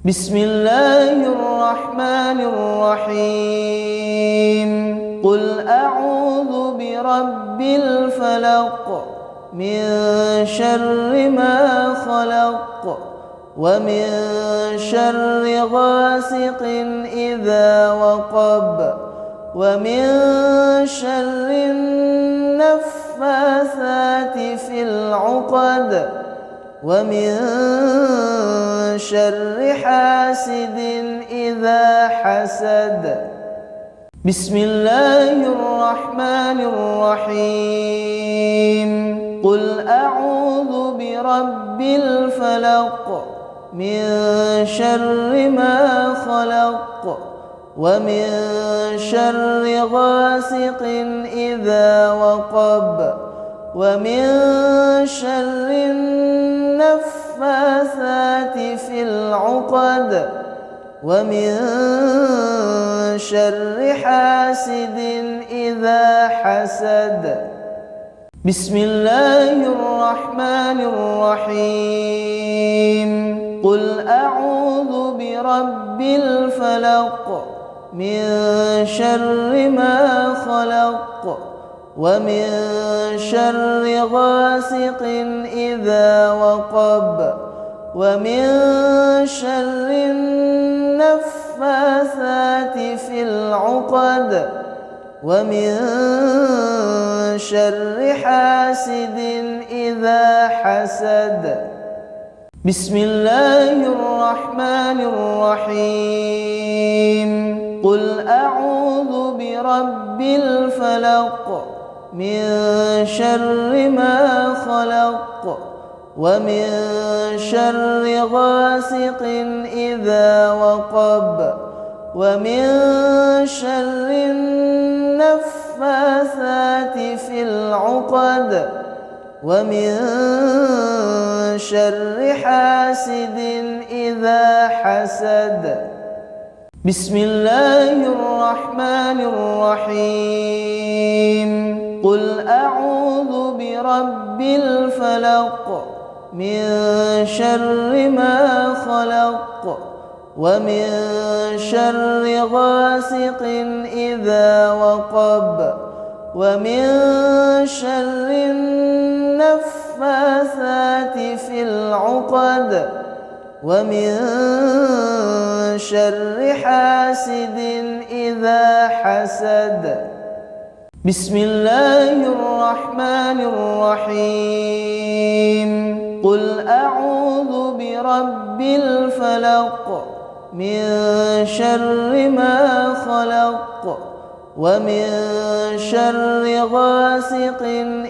بسم الله الرحمن الرحيم. قل أعوذ برب الفلق من شر ما خلق ومن شر غاسق إذا وقب ومن شر النفاثات في العقد ومن شر حاسد إذا حسد. بسم الله الرحمن الرحيم. قل أعوذ برب الفلق من شر ما خلق ومن شر غاسق إذا وقب ومن شر النفاثات في العقد ومن شر حاسد إذا حسد. بسم الله الرحمن الرحيم. قل أعوذ برب الفلق من شر ما خلق ومن شر غاسق إذا وقب ومن شر النفاثات في العقد ومن شر حاسد إذا حسد. بسم الله الرحمن الرحيم. قل أعوذ برب الفلق من شر ما خلق ومن شر غاسق إذا وقب ومن شر النفاثات في العقد ومن شر حاسد إذا حسد. بسم الله الرحمن الرحيم. قل أعوذ برب الفلق من شر ما خلق ومن شر غاسق إذا وقب ومن شر النفاثات في العقد ومن شر حاسد إذا حسد. بسم الله الرحمن الرحيم. قل أعوذ برب الفلق من شر ما خلق ومن شر غاسق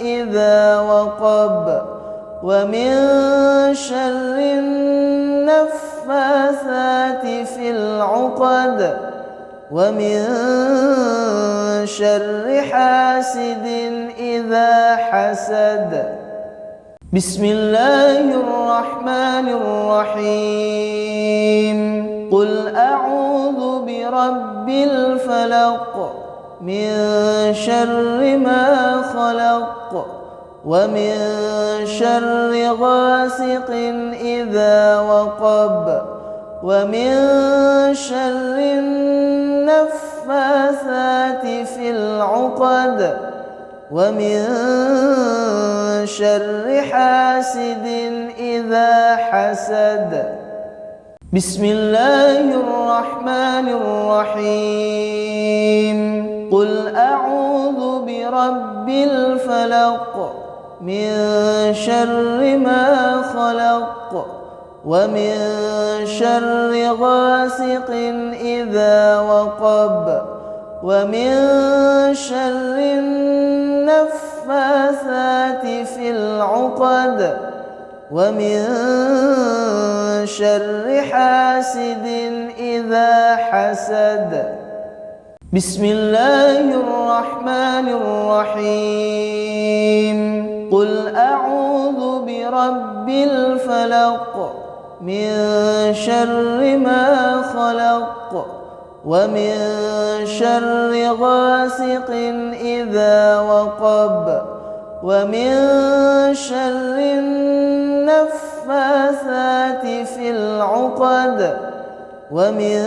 إذا وقب ومن شر النفاثات في العقد ومن شر حاسد إذا حسد. بسم الله الرحمن الرحيم. قل أعوذ برب الفلق من شر ما خلق ومن شر غاسق إذا وقب ومن شر النفاثات في العقد ومن شر حاسد إذا حسد. بسم الله الرحمن الرحيم. قل أعوذ برب الفلق من شر ما خلق ومن شر غاسق إذا وقب ومن شر النفاثات في العقد ومن شر حاسد إذا حسد. بسم الله الرحمن الرحيم. قل أعوذ برب الفلق من شر ما خلق ومن شر غاسق إذا وقب ومن شر النفاثات في العقد ومن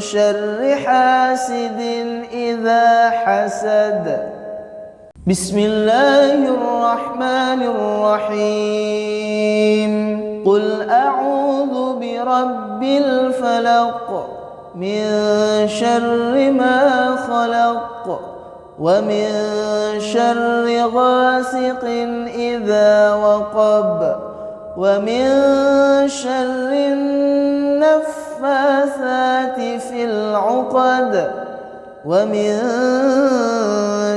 شر حاسد إذا حسد. بسم الله الرحمن الرحيم. قل أعوذ برب الفلق من شر ما خلق ومن شر غاسق إذا وقب ومن شر النفاثات في العقد ومن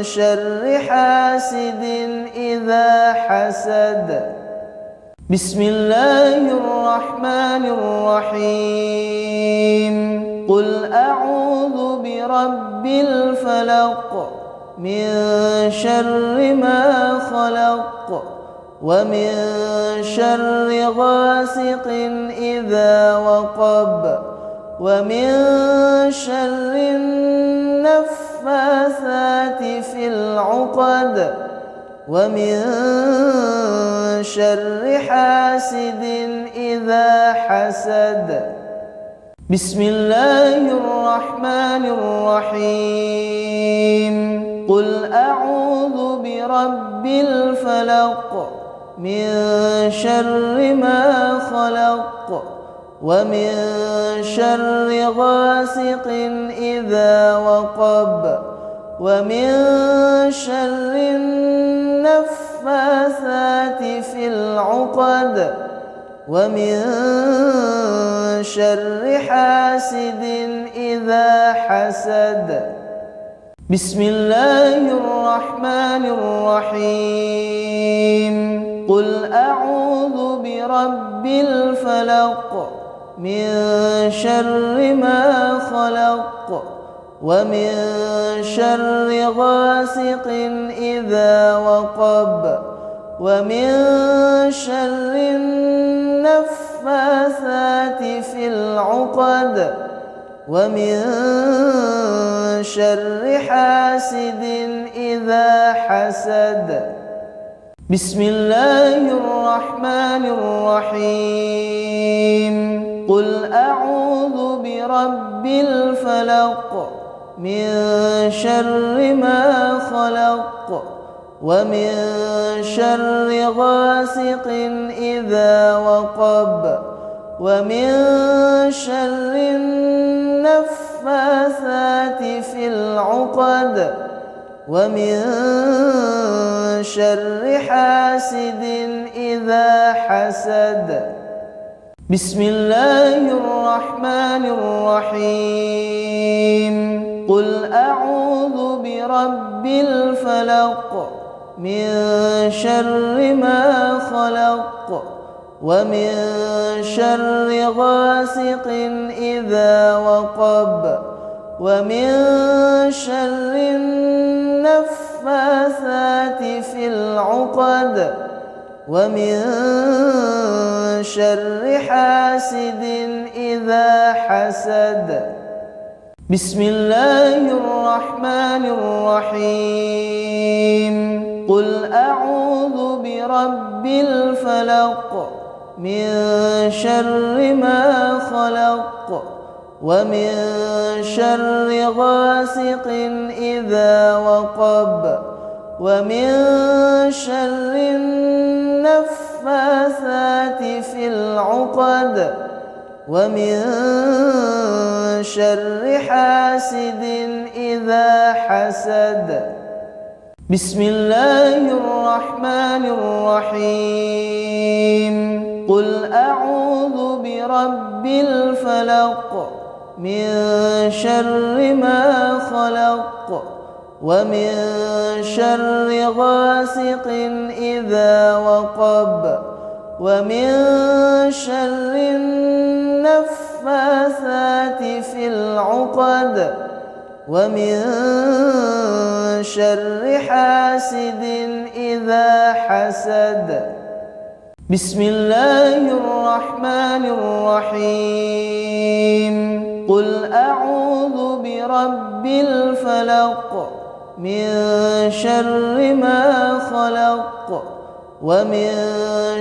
شر حاسد إذا حسد. بسم الله الرحمن الرحيم. قل أعوذ برب الفلق من شر ما خلق ومن شر غاسق إذا وقب ومن شر النفاثات في العقد ومن شر حاسد إذا حسد. بسم الله الرحمن الرحيم. قل أعوذ برب الفلق من شر ما خلق ومن شر غاسق إذا وقب ومن شر النفاثات في العقد ومن شر حاسد إذا حسد. بسم الله الرحمن الرحيم. قل أعوذ برب الفلق من شر ما خلق ومن شر غاسق إذا وقب ومن شر النفاثات في العقد ومن شر حاسد إذا حسد. بسم الله الرحمن الرحيم. قل أعوذ برب الفلق من شر ما خلق ومن شر غاسق إذا وقب ومن شر النفاثات في العقد ومن شر حاسد إذا حسد. بسم الله الرحمن الرحيم. قل أعوذ برب الفلق من شر ما خلق ومن شر غاسق إذا وقب ومن شر النفاثات في العقد ومن شر حاسد إذا حسد. بسم الله الرحمن الرحيم. قل أعوذ برب الفلق من شر ما خلق ومن شر غاسق إذا وقب ومن شر النفاثات في العقد ومن شر حاسد إذا حسد. بسم الله الرحمن الرحيم. قل أعوذ برب الفلق من شر ما خلق ومن شر غاسق إذا وقب ومن شر النفاثات في العقد ومن شر حاسد إذا حسد. بسم الله الرحمن الرحيم. قل أعوذ برب الفلق من شر ما خلق ومن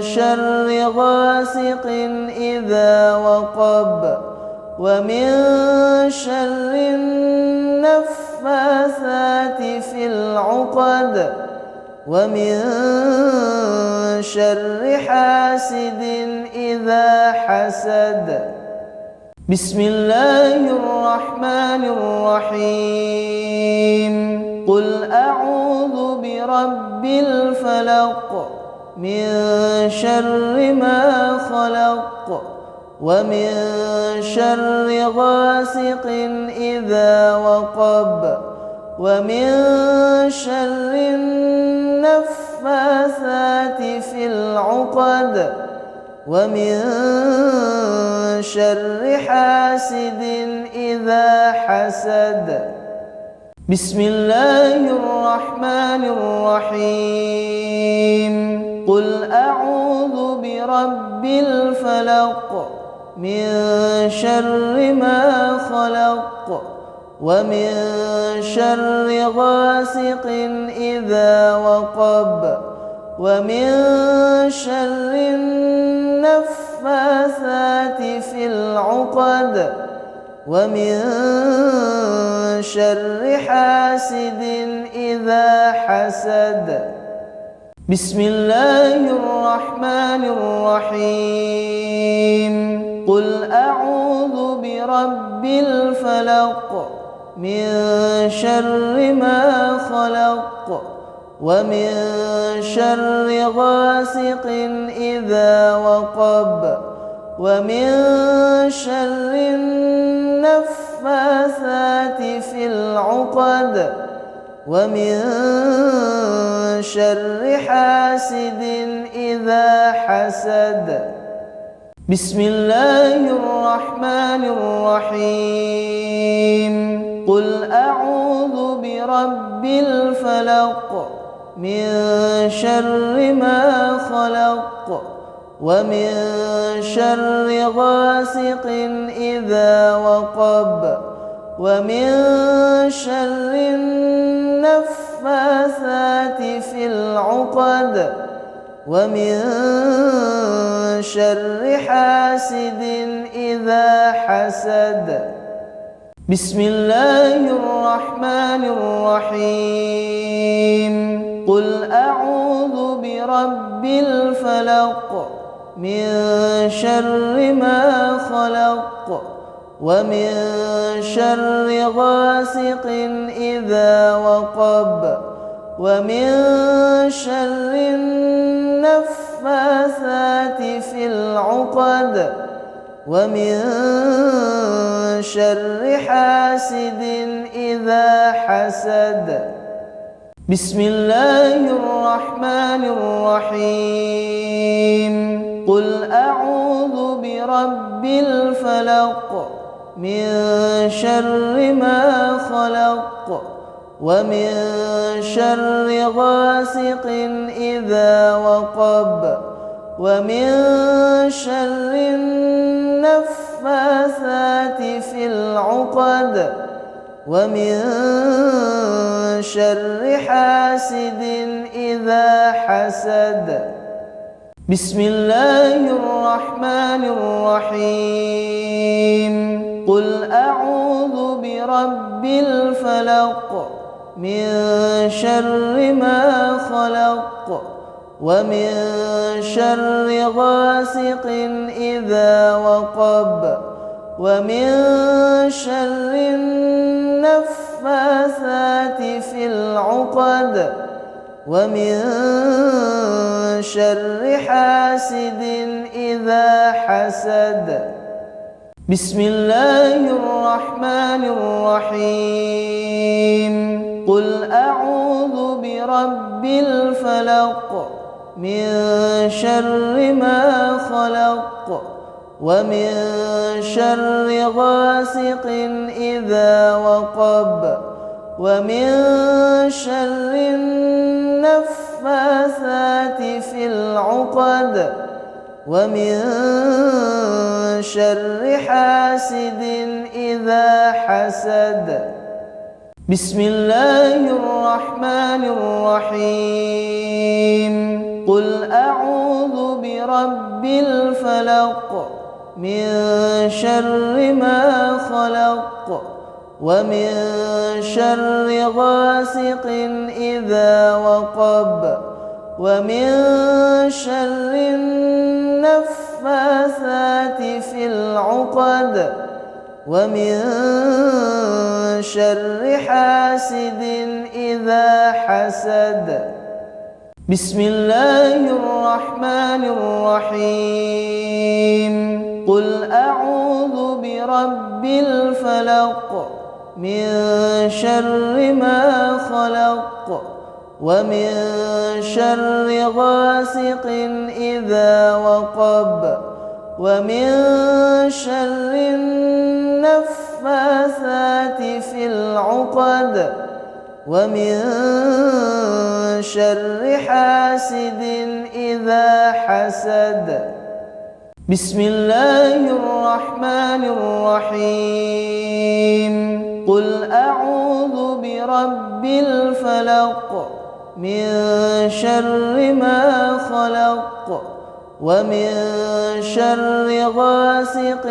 شر غاسق إذا وقب ومن شر النفاثات في العقد ومن شر حاسد إذا حسد. بسم الله الرحمن الرحيم. قل أعوذ برب الفلق من شر ما خلق ومن شر غاسق إذا وقب ومن شر النفاثات في العقد ومن شر حاسد إذا حسد. بسم الله الرحمن الرحيم. قل أعوذ برب الفلق من شر ما خلق ومن شر غاسق إذا وقب ومن شر النفاثات في العقد ومن شر حاسد إذا حسد. بسم الله الرحمن الرحيم. قل أعوذ برب الفلق من شر ما خلق ومن شر غاسق إذا وقب ومن شر النفاثات في العقد ومن شر حاسد إذا حسد. بسم الله الرحمن الرحيم. قل أعوذ برب الفلق من شر ما خلق ومن شر غاسق إذا وقب ومن شر النفاثات في العقد ومن شر حاسد إذا حسد. بسم الله الرحمن الرحيم. قل أعوذ برب الفلق من شر ما خلق ومن شر غاسق إذا وقب ومن شر النفاثات في العقد ومن شر حاسد إذا حسد. بسم الله الرحمن الرحيم. قل أعوذ برب الفلق من شر ما خلق ومن شر غاسق إذا وقب ومن شر النفاثات في العقد ومن شر حاسد إذا حسد. بسم الله الرحمن الرحيم. قل أعوذ برب الفلق من شر ما خلق ومن شر غاسق إذا وقب ومن شر النفاثات في العقد ومن شر حاسد إذا حسد. بسم الله الرحمن الرحيم. قل أعوذ برب الفلق من شر ما خلق ومن شر غاسق إذا وقب ومن شر النفاثات في العقد ومن شر حاسد إذا حسد. بسم الله الرحمن الرحيم. قل أعوذ برب الفلق من شر ما خلق ومن شر غاسق إذا وقب ومن شر النفاثات في العقد ومن شر حاسد إذا حسد. بسم الله الرحمن الرحيم. قل أعوذ برب الفلق من شر ما خلق ومن شر غاسق إذا وقب ومن شر النفاثات في العقد ومن شر حاسد إذا حسد. بسم الله الرحمن الرحيم. قل أعوذ برب الفلق من شر ما خلق ومن شر غاسق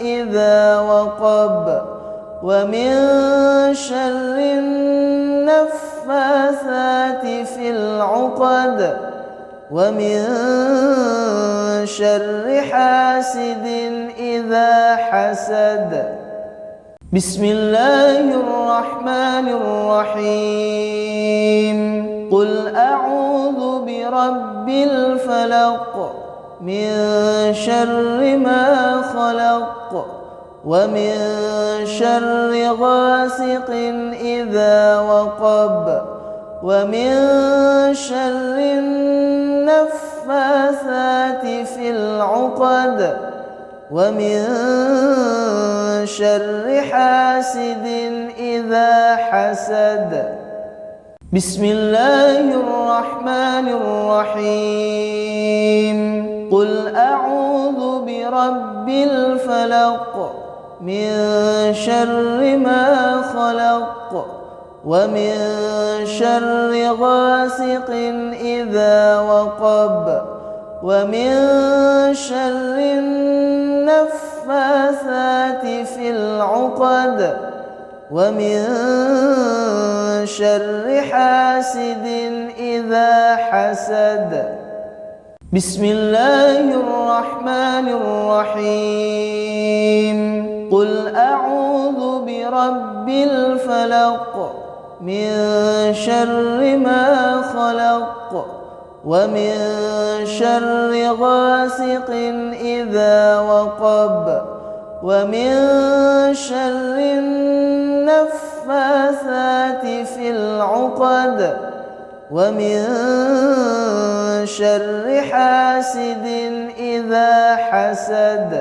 إذا وقب ومن شر النفاثات في العقد ومن شر حاسد إذا حسد. بسم الله الرحمن الرحيم. قل أعوذ برب الفلق من شر ما خلق ومن شر غاسق إذا وقب ومن شر النفاثات في العقد ومن شر حاسد إذا حسد. بسم الله الرحمن الرحيم. قل أعوذ برب الفلق من شر ما خلق ومن شر غاسق إذا وقب ومن شر النفاثات في العقد ومن شر حاسد إذا حسد. بسم الله الرحمن الرحيم. قل أعوذ برب الفلق من شر ما خلق ومن شر غاسق إذا وقب ومن شر النفاثات في العقد ومن شر حاسد إذا حسد. بسم الله الرحمن الرحيم. قل أعوذ برب الفلق من شر ما خلق ومن شر حاسد إذا حسد. بسم الله الرحمن الرحيم. قل أعوذ برب الفلق من شر ما خلق ومن شر غاسق إذا وقب ومن شر النفاثات في العقد ومن شر حاسد إذا حسد.